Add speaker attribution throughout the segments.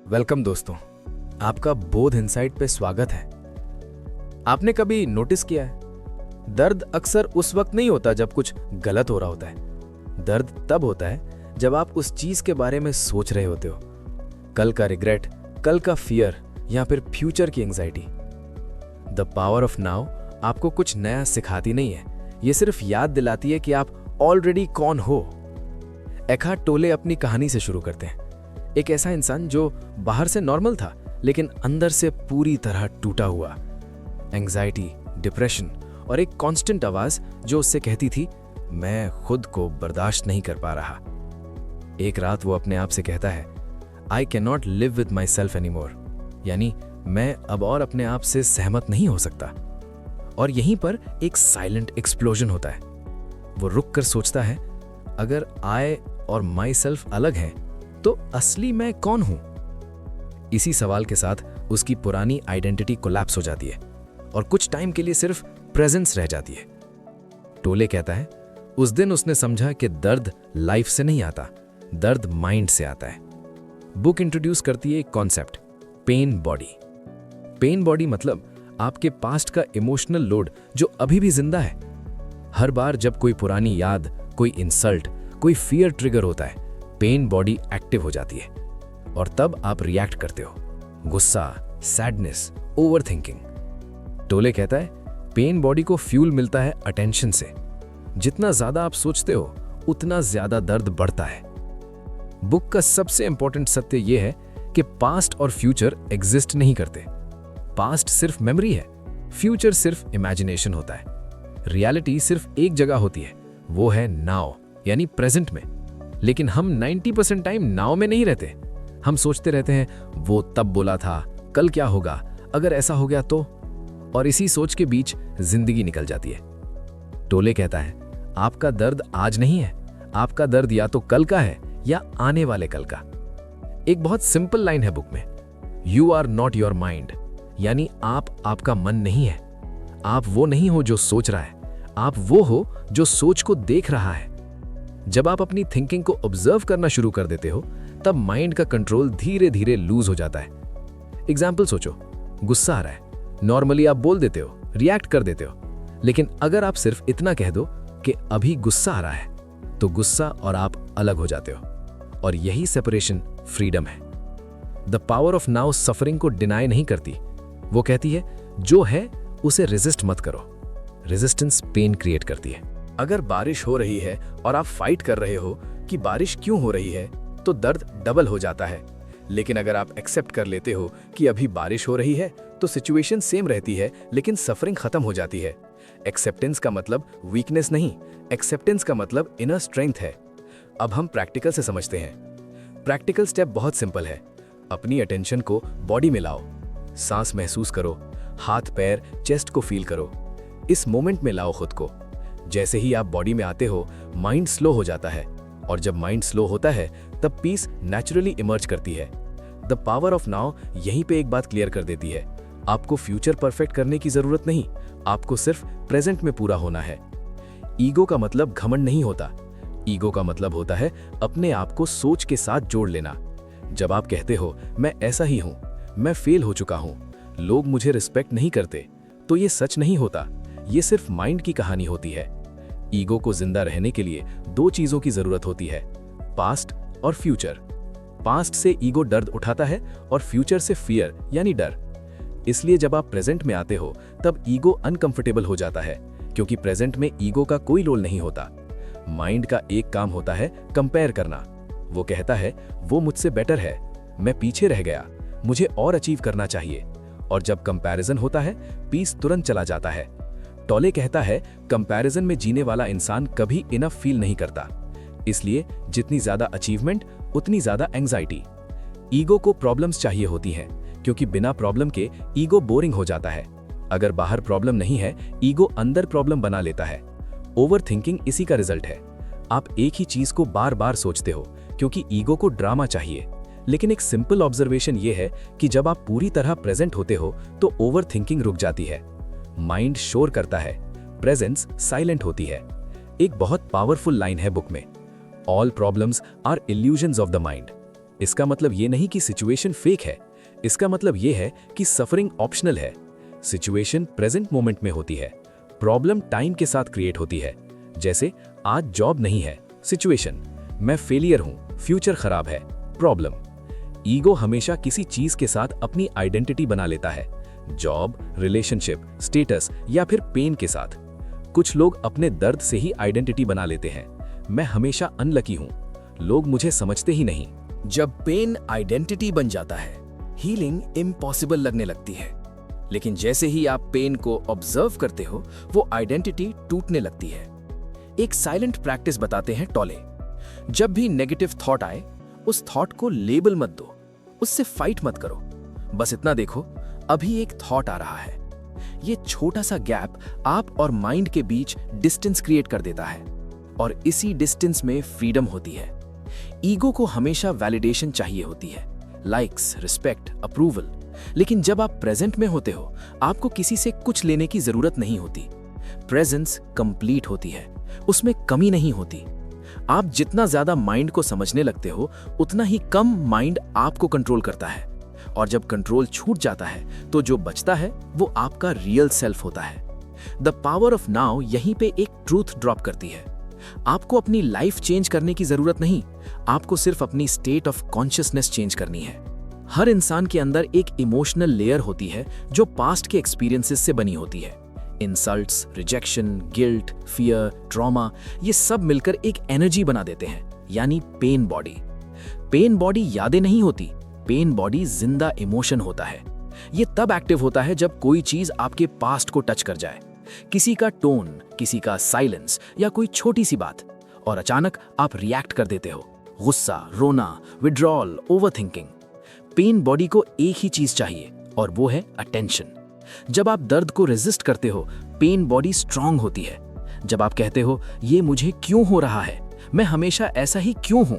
Speaker 1: Welcome दोस्तों, आपका बोध इनसाइट पे स्वागत है। आपने कभी नोटिस किया है, दर्द अक्सर उस वक्त नहीं होता जब कुछ गलत हो रहा होता है। दर्द तब होता है जब आप उस चीज के बारे में सोच रहे होते हो। कल का रिग्रेट, कल का फियर या फिर फ्यूचर की anxiety. The power of now आपको कुछ नया सिखाती नहीं है, ये सिर्फ याद दिलाती है कि आप ऑलरेडी कौन हो। एखार्ट टोले अपनी कहानी से शुरू करते हैं। एक ऐसा इंसान जो बाहर से नॉर्मल था लेकिन अंदर से पूरी तरह टूटा हुआ। एंजाइटी, डिप्रेशन और एक कांस्टेंट आवाज जो उससे कहती थी, मैं खुद को बर्दाश्त नहीं कर पा रहा। एक रात वो अपने आप से कहता है, I can not live with my self any more, यानी मैं अब और अपने आप से सहमत नहीं हो सकता। और यहीं पर एक साइलेंट एक्सप्लोजन होता है। वो रुक कर सोचता है, अगर आई और माई सेल्फ अलग हैं तो असली मैं कौन हूं? इसी सवाल के साथ उसकी पुरानी आइडेंटिटी कोलैप्स हो जाती है और कुछ टाइम के लिए सिर्फ प्रेजेंस रह जाती है। टोले कहता है, उस दिन उसने समझा कि दर्द लाइफ से नहीं आता, दर्द माइंड से आता है। बुक इंट्रोड्यूस करती है एक concept, pen body. Pen body मतलब आपके पास्ट का इमोशनल लोड जो अभी भी जिंदा है। हर बार जब कोई पुरानी याद, कोई इंसल्ट, कोई फियर ट्रिगर होता है, पेन बॉडी एक्टिव हो जाती है और तब आप रिएक्ट करते हो। गुस्सा, सैडनेस, ओवरथिंकिंग। टोले कहता है, पेन बॉडी को फ्यूल मिलता है अटेंशन से। जितना ज्यादा आप सोचते हो उतना ज्यादा दर्द बढ़ता है। बुक का सबसे इंपॉर्टेंट सत्य यह है कि पास्ट और फ्यूचर एग्जिस्ट नहीं करते। पास्ट सिर्फ मेमोरी है, फ्यूचर सिर्फ इमेजिनेशन होता है। रियलिटी सिर्फ एक जगह होती है, वो है नाउ, यानी प्रेजेंट में। लेकिन हम 90% टाइम नाउ में नहीं रहते। हम सोचते रहते हैं, वो तब बोला था, कल क्या होगा, अगर ऐसा हो गया तो। और इसी सोच के बीच जिंदगी निकल जाती है। टोले कहता है, आपका दर्द आज नहीं है, आपका दर्द या तो कल का है या आने वाले कल का। एक बहुत सिंपल लाइन है बुक में, you are not your mind, यानी आप आपका मन नहीं है। आप वो नहीं हो जो सोच रहा है, आप वो हो जो सोच को देख रहा है। जब आप अपनी थिंकिंग को ऑब्जर्व करना शुरू कर देते हो, तब माइंड का कंट्रोल धीरे धीरे लूज हो जाता है। एग्जाम्पल सोचो, गुस्सा आ रहा है, नॉर्मली आप बोल देते हो, रिएक्ट कर देते हो। लेकिन अगर आप सिर्फ इतना कह दो कि अभी गुस्सा आ रहा है, तो गुस्सा और आप अलग हो जाते हो। और यही सेपरेशन फ्रीडम है। The power of now suffering को डिनाई नहीं करती, वो कहती है, जो है उसे रेजिस्ट मत करो। रेजिस्टेंस पेन क्रिएट करती है। अगर बारिश हो रही है और आप फाइट कर रहे हो कि बारिश क्यों हो रही है, तो दर्द डबल हो जाता है। लेकिन अगर आप एक्सेप्ट कर लेते हो कि अभी बारिश हो रही है, तो सिचुएशन सेम रहती है लेकिन सफरिंग खत्म हो जाती है। एक्सेप्टेंस का मतलब वीकनेस नहीं, एक्सेप्टेंस का मतलब इनर स्ट्रेंथ है। अब हम प्रैक्टिकल से समझते हैं। प्रैक्टिकल स्टेप बहुत सिंपल है। अपनी अटेंशन को बॉडी में लाओ, सांस महसूस करो, हाथ पैर चेस्ट को फील करो। इस मोमेंट में लाओ खुद को। जैसे ही आप बॉडी में आते हो, माइंड स्लो हो जाता है, और जब माइंड स्लो होता है तब पीस नेचुरली इमर्ज करती है। द पावर ऑफ नाउ यहीं पे एक बात क्लियर कर देती है, आपको फ्यूचर परफेक्ट करने की जरूरत नहीं, आपको सिर्फ प्रेजेंट में पूरा होना है। ईगो का मतलब घमंड नहीं होता, ईगो का मतलब होता है अपने आप को सोच के साथ जोड़ लेना। जब आप कहते हो, मैं ऐसा ही हूं, मैं फेल हो चुका हूं, लोग मुझे रिस्पेक्ट नहीं करते, तो ये सच नहीं होता, ये सिर्फ माइंड की कहानी होती है। ईगो को जिंदा रहने के लिए दो चीजों की जरूरत होती है, पास्ट और फ्यूचर। पास्ट से ईगो दर्द उठाता है और फ्यूचर से फियर यानी डर। इसलिए जब आप प्रेजेंट में आते हो तब ईगो अनकंफर्टेबल हो जाता है, क्योंकि प्रेजेंट में ईगो का कोई रोल नहीं होता। माइंड का एक काम होता है कंपेयर करना। वो कहता है, वो मुझसे बेटर है, मैं पीछे रह गया, मुझे और अचीव करना चाहिए। और जब कंपैरिजन होता है, पीस तुरंत चला जाता है। टोले कहता है, कंपैरिजन में जीने वाला इंसान कभी इनफ फील नहीं करता। इसलिए जितनी ज्यादा अचीवमेंट उतनी ज्यादा एंजाइटी। ईगो को प्रॉब्लम्स चाहिए होती हैं, क्योंकि बिना प्रॉब्लम के ईगो बोरिंग हो जाता है। अगर बाहर प्रॉब्लम नहीं है, ईगो अंदर प्रॉब्लम बना लेता है। ओवरथिंकिंग इसी का रिजल्ट है। आप एक ही चीज को बार बार सोचते हो, क्योंकि ईगो को ड्रामा चाहिए। लेकिन एक सिंपल ऑब्जर्वेशन ये है कि जब आप पूरी तरह प्रेजेंट होते हो तो ओवरथिंकिंग रुक जाती है, माइंड शोर करता है, प्रेजेंस साइलेंट होती है। एक बहुत पावरफुल लाइन है बुक में, all problems are illusions of the mind.
Speaker 2: इसका मतलब ये नहीं कि सिचुएशन फेक है, इसका मतलब ये है कि सफरिंग ऑप्शनल है। सिचुएशन प्रेजेंट मोमेंट में होती है, प्रॉब्लम टाइम के साथ क्रिएट होती है। जैसे आज जॉब नहीं है, सिचुएशन, मैं फेलियर हूं, फ्यूचर खराब है, प्रॉब्लम। ईगो हमेशा किसी चीज के साथ अपनी आइडेंटिटी बना लेता है, जॉब, रिलेशनशिप, स्टेटस या फिर पेन के साथ। कुछ लोग अपने दर्द से ही आइडेंटिटी बना लेते हैं। मैं हमेशा अनलकी हूं, लोग मुझे समझते ही नहीं।
Speaker 1: जब पेन आइडेंटिटी बन जाता है, हीलिंग इम्पॉसिबल लगने लगती है। लेकिन जैसे ही आप पेन को ऑब्जर्व करते हो, वो आइडेंटिटी टूटने लगती है। एक साइलेंट प्रैक्टिस बताते हैं टॉले। जब भी नेगेटिव थॉट आए, उस थॉट को लेबल मत दो, उससे फाइट मत करो। बस इतना देखो, अभी एक थॉट आ रहा है। ये छोटा सा गैप आप और माइंड के बीच डिस्टेंस क्रिएट कर देता है, और इसी डिस्टेंस में फ्रीडम होती है। ईगो को हमेशा वैलिडेशन चाहिए होती है, लाइक्स, रिस्पेक्ट, अप्रूवल। लेकिन जब आप प्रेजेंट में होते हो, आपको किसी से कुछ लेने की जरूरत नहीं होती। प्रेजेंस कंप्लीट होती है, उसमें कमी नहीं होती। आप जितना ज्यादा माइंड को समझने लगते हो, उतना ही कम माइंड आपको कंट्रोल करता है। और जब कंट्रोल छूट जाता है, तो जो बचता है वो आपका रियल सेल्फ होता है। द पावर ऑफ नाउ यहीं पे एक ट्रूथ ड्रॉप करती है। आपको अपनी लाइफ चेंज करने की जरूरत नहीं, आपको सिर्फ अपनी स्टेट ऑफ कॉन्शियसनेस चेंज करनी है। हर इंसान के अंदर एक इमोशनल लेयर होती है जो पास्ट के एक्सपीरियंसेस से बनी होती है। Insults, rejection, guilt, fear, trauma, ये सब मिलकर एक एनर्जी बना देते हैं, यानी पेन बॉडी। पेन बॉडी यादें नहीं होती, पेन बॉडी जिंदा इमोशन होता है। ये तब एक्टिव होता है जब कोई चीज आपके पास्ट को टच कर जाए, किसी का टोन, किसी का साइलेंस या कोई छोटी सी बात, और अचानक आप रिएक्ट कर देते हो। गुस्सा, रोना, विड्रॉल, ओवरथिंकिंग। पेन बॉडी को एक ही चीज चाहिए, और वो है अटेंशन। जब आप दर्द को रेजिस्ट करते हो, पेन बॉडी स्ट्रांग होती है। जब आप कहते हो ये मुझे क्यों हो रहा है, मैं हमेशा ऐसा ही क्यों हूं,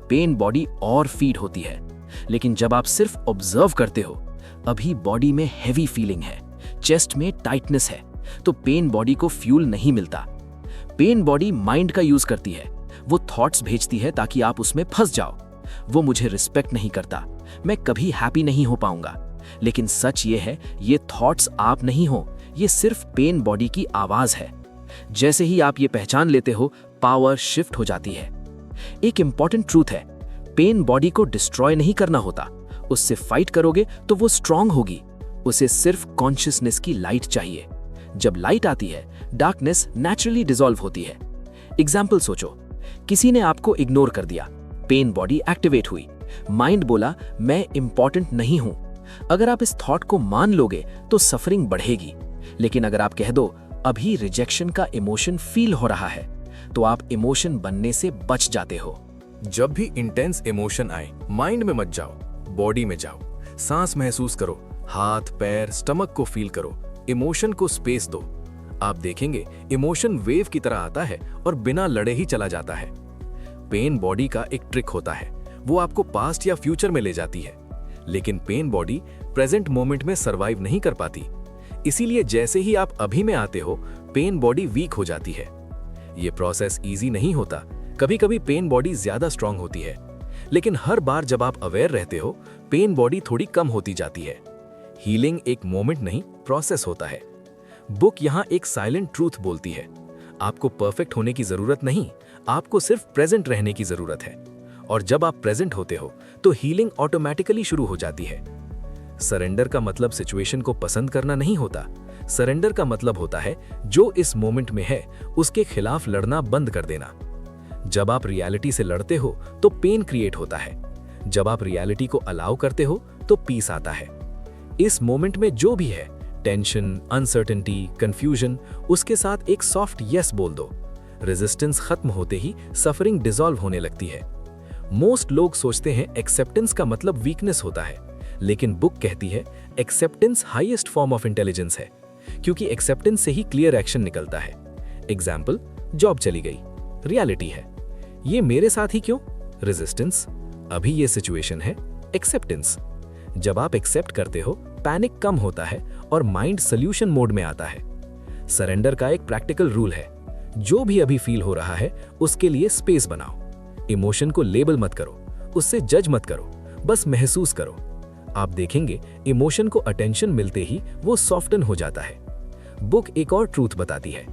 Speaker 1: पेन बॉडी और फीड होती है। लेकिन जब आप सिर्फ ऑब्जर्व करते हो, अभी बॉडी में हैवी फीलिंग है, चेस्ट में टाइटनेस है, तो पेन बॉडी को फ्यूल नहीं मिलता। पेन बॉडी माइंड का यूज करती है, वो थॉट्स भेजती है ताकि आप उसमें फंस जाओ। वो मुझे रिस्पेक्ट नहीं करता, मैं कभी हैप्पी नहीं हो पाऊंगा। लेकिन सच ये है, ये थॉट्स आप नहीं हो, ये सिर्फ पेन बॉडी की आवाज है। जैसे ही आप ये पहचान लेते हो, पावर शिफ्ट हो जाती है। एक इंपॉर्टेंट ट्रूथ है, पेन बॉडी को डिस्ट्रॉय नहीं करना होता, उससे फाइट करोगे तो वो स्ट्रांग होगी। उसे सिर्फ कॉन्शियसनेस की लाइट चाहिए। जब लाइट आती है, डार्कनेस नेचुरली डिसॉल्व होती है। एग्जाम्पल सोचो, किसी ने आपको इग्नोर कर दिया, पेन बॉडी एक्टिवेट हुई, माइंड बोला मैं इंपॉर्टेंट नहीं हूं। अगर आप इस थॉट को मान लोगे तो सफरिंग बढ़ेगी। लेकिन अगर आप कह दो अभी रिजेक्शन का इमोशन फील हो रहा है, तो आप इमोशन बनने से बच जाते हो।
Speaker 2: जब भी इंटेंस इमोशन आए, माइंड में मत जाओ, बॉडी में जाओ। सांस महसूस करो, हाथ, पैर, स्टमक को फील करो, इमोशन को स्पेस दो। आप देखेंगे इमोशन वेव की तरह आता है और बिना लड़े ही चला जाता है। पेन बॉडी का एक ट्रिक होता है, वो आपको पास्ट या फ्यूचर में ले जाती है। लेकिन पेन बॉडी प्रेजेंट मोमेंट में सरवाइव नहीं कर पाती। इसीलिए जैसे ही आप अभी में आते हो, पेन बॉडी वीक हो जाती है। ये प्रोसेस इजी नहीं होता, कभी कभी पेन बॉडी ज्यादा स्ट्रांग होती है, लेकिन हर बार जब आप अवेयर रहते हो, पेन बॉडी थोड़ी कम होती जाती है। हीलिंग एक मोमेंट नहीं, प्रोसेस होता है। बुक यहाँ एक साइलेंट ट्रूथ बोलती है, आपको परफेक्ट होने की जरूरत नहीं, आपको सिर्फ प्रेजेंट रहने की जरूरत है। और जब आप प्रेजेंट होते हो, तो हीलिंग ऑटोमेटिकली शुरू हो जाती है। सरेंडर का मतलब सिचुएशन को पसंद करना नहीं होता। सरेंडर का मतलब होता है जो इस मोमेंट में है, उसके खिलाफ लड़ना बंद कर देना। जब आप रियलिटी से लड़ते हो, तो पेन क्रिएट होता है। जब आप रियलिटी को अलाउ करते हो, तो पीस आता है। इस मोमेंट में जो भी है, टेंशन, अनसर्टेनिटी, कंफ्यूजन, उसके साथ एक सॉफ्ट यस बोल दो। रेजिस्टेंस खत्म होते ही सफरिंग डिसॉल्व होने लगती है। मोस्ट लोग सोचते हैं एक्सेप्टेंस का मतलब वीकनेस होता है, लेकिन बुक कहती है acceptance highest form of intelligence है, क्योंकि एक्सेप्टेंस से ही क्लियर एक्शन निकलता है। एग्जाम्पल, जॉब चली गई, रियलिटी है, ये मेरे साथ ही क्यों, रेजिस्टेंस। अभी ये सिचुएशन है, एक्सेप्टेंस। जब आप एक्सेप्ट करते हो, पैनिक कम होता है और माइंड सॉल्यूशन मोड में आता है। सरेंडर का एक प्रैक्टिकल रूल है, जो भी अभी फील हो रहा है, उसके लिए स्पेस बनाओ। इमोशन को लेबल मत करो, उससे जज मत करो, बस महसूस करो। आप देखेंगे इमोशन को अटेंशन मिलते ही वो सॉफ्टन हो जाता है। बुक एक और ट्रूथ बताती है,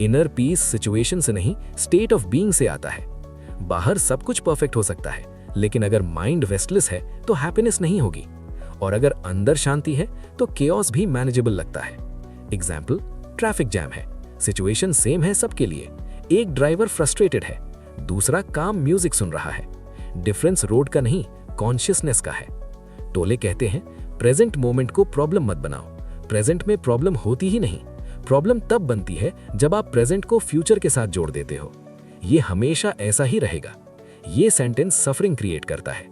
Speaker 2: इनर पीस सिचुएशन से नहीं, स्टेट ऑफ बीइंग से आता है। बाहर सब कुछ परफेक्ट हो सकता है, लेकिन अगर माइंड रेस्टलेस है तो हैप्पीनेस नहीं होगी, और अगर अंदर शांति है तो केओस भी मैनेजेबल लगता है। एग्जाम्पल, ट्रैफिक जैम है, सिचुएशन सेम है सबके लिए, एक ड्राइवर फ्रस्ट्रेटेड है, दूसरा काम म्यूजिक सुन रहा है। डिफरेंस रोड का नहीं, कॉन्शियसनेस का है। टोले कहते हैं, प्रेजेंट मोमेंट को प्रॉब्लम मत बनाओ, प्रेजेंट में प्रॉब्लम होती ही नहीं, प्रॉब्लम तब बनती है जब आप प्रेजेंट को फ्यूचर के साथ जोड़ देते हो। ये हमेशा ऐसा ही रहेगा। ये सेंटेंस सफरिंग क्रिएट करता है।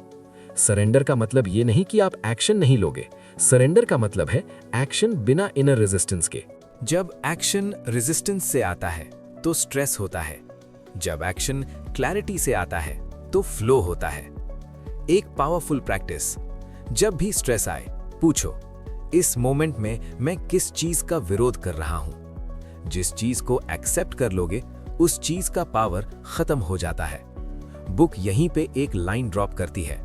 Speaker 2: सरेंडर का मतलब ये नहीं कि आप एक्शन नहीं लोगे, सरेंडर का मतलब है एक्शन बिना इनर रेजिस्टेंस के।
Speaker 1: जब एक्शन रेजिस्टेंस से आता है तो स्ट्रेस होता है, जब एक्शन क्लैरिटी से आता है तो फ्लो होता है। एक पावरफुल प्रैक्टिस, जब भी स्ट्रेस आए पूछो, इस मोमेंट में मैं किस चीज का विरोध कर रहा हूं। जिस चीज को एक्सेप्ट कर लोगे उस चीज का पावर खत्म हो जाता है। बुक यहीं पे एक लाइन ड्रॉप करती है,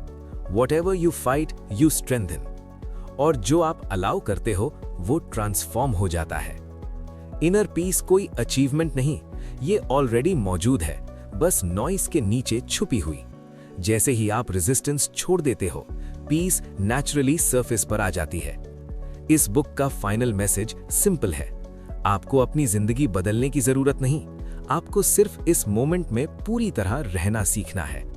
Speaker 1: Whatever you fight, you strengthen। और जो आप अलाउ करते हो वो ट्रांसफॉर्म हो जाता है। इनर पीस कोई अचीवमेंट नहीं, ये ऑलरेडी मौजूद है, बस नॉइस के नीचे छुपी हुई। जैसे ही आप रेजिस्टेंस छोड़ देते हो, पीस नेचुरली सरफेस पर आ जाती है। इस बुक का फाइनल मैसेज सिंपल है, आपको अपनी जिंदगी बदलने की जरूरत नहीं, आपको सिर्फ इस मोमेंट में पूरी तरह रहना सीखना है।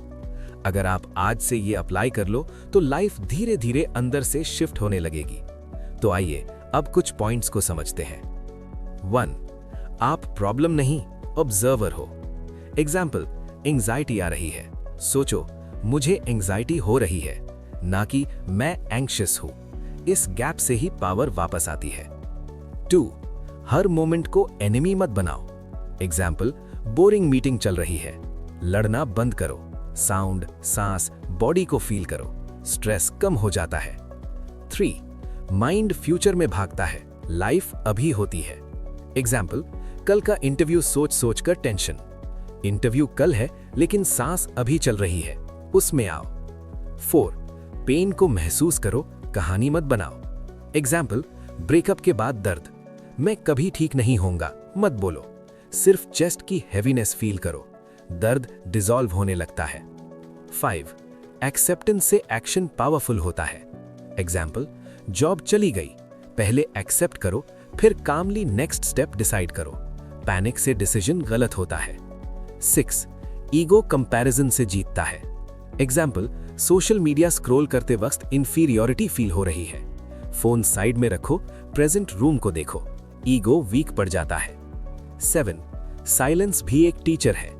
Speaker 1: अगर आप आज से ये अप्लाई कर लो तो लाइफ धीरे धीरे अंदर से शिफ्ट होने लगेगी। तो आइए अब कुछ पॉइंट्स को समझते हैं। 1. आप प्रॉब्लम नहीं, ऑब्जर्वर हो। एग्जाम्पल, एंजाइटी आ रही है, सोचो मुझे एंजाइटी हो रही है, ना कि मैं एंग्शियस हूं। इस गैप से ही पावर वापस आती है। 2. हर मोमेंट को एनिमी मत बनाओ। एग्जाम्पल, बोरिंग मीटिंग चल रही है, लड़ना बंद करो, साउंड, सांस, बॉडी को फील करो, स्ट्रेस कम हो जाता है। 3. माइंड फ्यूचर में भागता है, लाइफ अभी होती है। एग्जाम्पल, कल का इंटरव्यू सोच सोच कर टेंशन, इंटरव्यू कल है लेकिन सांस अभी चल रही है, उसमें आओ। 4. पेन को महसूस करो, कहानी मत बनाओ। एग्जाम्पल, ब्रेकअप के बाद दर्द, मैं कभी ठीक नहीं होऊंगा मत बोलो, सिर्फ चेस्ट की हैवीनेस फील करो, दर्द डिसॉल्व होने लगता है। 5. एक्सेप्टेंस से एक्शन पावरफुल होता है। एग्जाम्पल, जॉब चली गई, पहले एक्सेप्ट करो, फिर कामली नेक्स्ट स्टेप डिसाइड करो, पैनिक से डिसीजन गलत होता है। 6. ईगो कंपैरिजन से जीतता है। एग्जाम्पल, सोशल मीडिया स्क्रॉल करते वक्त इंफीरियॉरिटी फील हो रही है, फोन साइड में रखो, प्रेजेंट रूम को देखो, ईगो वीक पड़ जाता है। 7. साइलेंस भी एक टीचर है।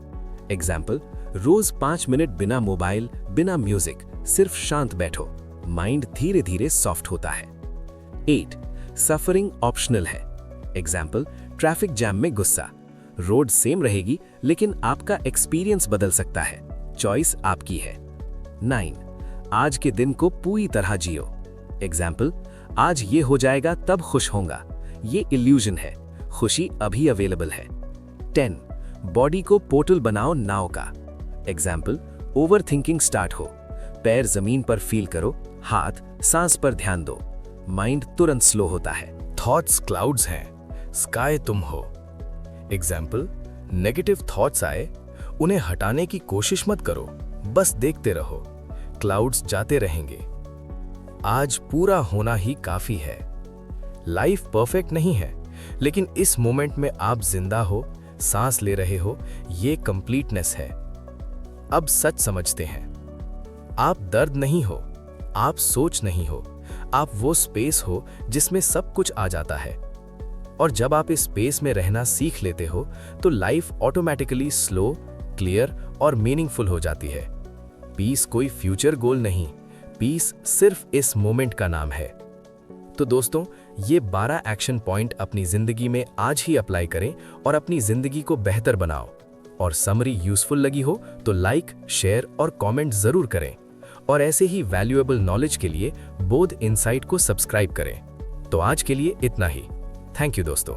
Speaker 1: एग्जाम्पल, रोज 5 मिनट बिना मोबाइल, बिना म्यूजिक, सिर्फ शांत बैठो, माइंड धीरे धीरे सॉफ्ट होता है। 8. सफरिंग ऑप्शनल है। एग्जाम्पल, ट्रैफिक जैम में गुस्सा, रोड सेम रहेगी लेकिन आपका एक्सपीरियंस बदल सकता है, चॉइस आपकी है। 9. आज के दिन को पूरी तरह जियो। एग्जाम्पल, आज ये हो जाएगा तब खुश होऊंगा, ये इल्यूजन है, खुशी अभी अवेलेबल है। 10. बॉडी को पोर्टल बनाओ नाव का। एग्जाम्पल, ओवर थिंकिंग स्टार्ट हो, पैर जमीन पर फील करो, हाथ सांस पर ध्यान दो, माइंड तुरंत स्लो होता है।
Speaker 2: थॉट्स क्लाउड्स हैं, स्काई तुम हो। एग्जाम्पल, नेगेटिव थॉट्स आए, उन्हें हटाने की कोशिश मत करो, बस देखते रहो, क्लाउड्स जाते रहेंगे। आज पूरा होना ही काफी है। लाइफ परफेक्ट नहीं है, लेकिन इस मोमेंट में आप जिंदा हो, सांस ले रहे हो, ये कंप्लीटनेस है। अब सच समझते हैं, आप दर्द नहीं हो, आप सोच नहीं हो, आप वो स्पेस हो जिसमें सब कुछ आ जाता है। और जब आप इस स्पेस में रहना सीख लेते हो तो लाइफ ऑटोमेटिकली स्लो, क्लियर और मीनिंगफुल हो जाती है। पीस कोई फ्यूचर गोल नहीं, पीस सिर्फ इस मोमेंट का नाम है। तो दोस्तों, ये 12 एक्शन पॉइंट अपनी जिंदगी में आज ही अप्लाई करें और अपनी जिंदगी को बेहतर बनाओ। और समरी यूजफुल लगी हो तो लाइक, शेयर और कमेंट जरूर करें। और ऐसे ही वैल्यूएबल नॉलेज के लिए बोध इनसाइट को सब्सक्राइब करें। तो आज के लिए इतना ही। थैंक यू दोस्तों।